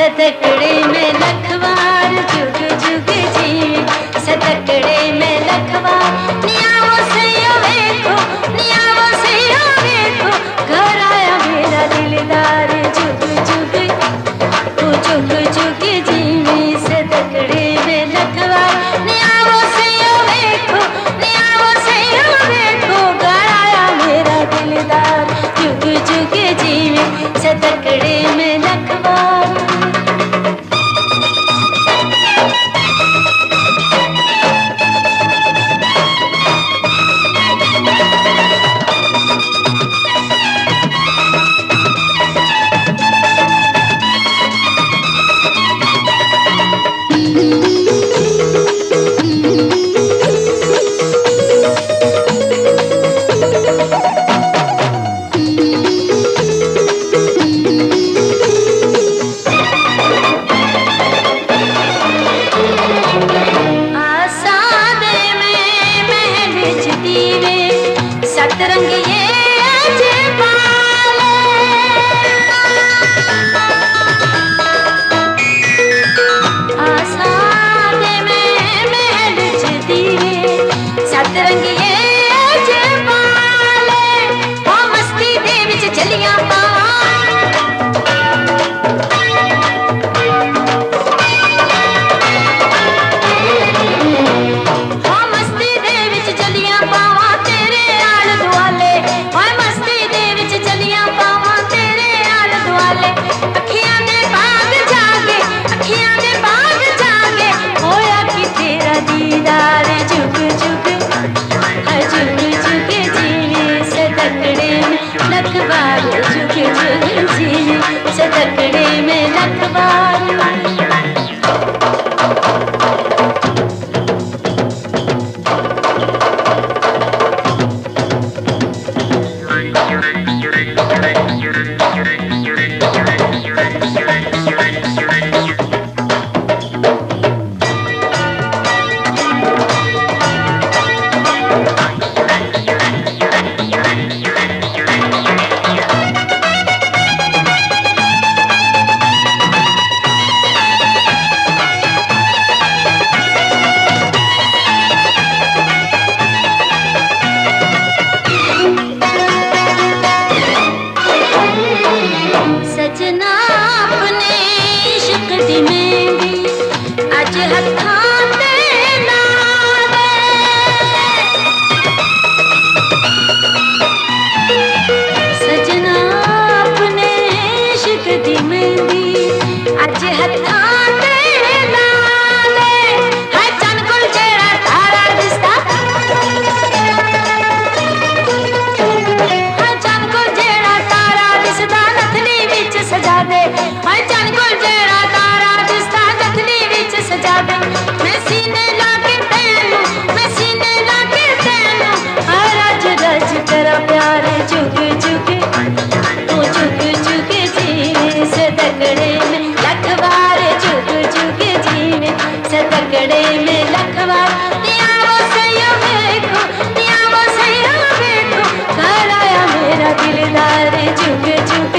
सतकड़े में लखवार जुग जुग जीवे, सतकड़े में लखवार नियावो सैया वेखो, नियावो सैया वेखो, घर आया मेरा दिलदार जुग जुग, तू जुग जुग जीवे, सतकड़े में लखवार नियावो सैया वेखो, नियावो सैया वेखो, घर आया मेरा दिलदार जुग जुग जीवे, सतकड़े में लखवार। सतरंग ये अजमाले, आसादे में महल च दीवे, सतरंग ये अजमाले, ओ मस्ती दे विच चलियां लखवार जुग जुग जीवे, सतकड़े में लखवार। सजना अपने इश्क दी मेहंदी अज हत्थां ते ला दे, सजना अपने इश्क दी मेहंदी अज हत्थां ते ला दे, हाय चन कोल जेड़ा तारा दिसदा, हाय चन कोल जेड़ा तारा दिसदा नथनी विच सजा दे, हाय चन कोल जेड़ा तारा दिसदा नथनी विच सजा दे, मैं सीने ला के तैनू, मैं सीने ला के तैनू, रज रज करा प्यार जुग जुग, तू जुग जुग जीवे, सतकड़े में लखवार जुग जुग जीवे, सतकड़े में लखवार नियावो सैया वेखो, नियावो सैया वेखो, घर आया मेरा दिलदार जुग जुग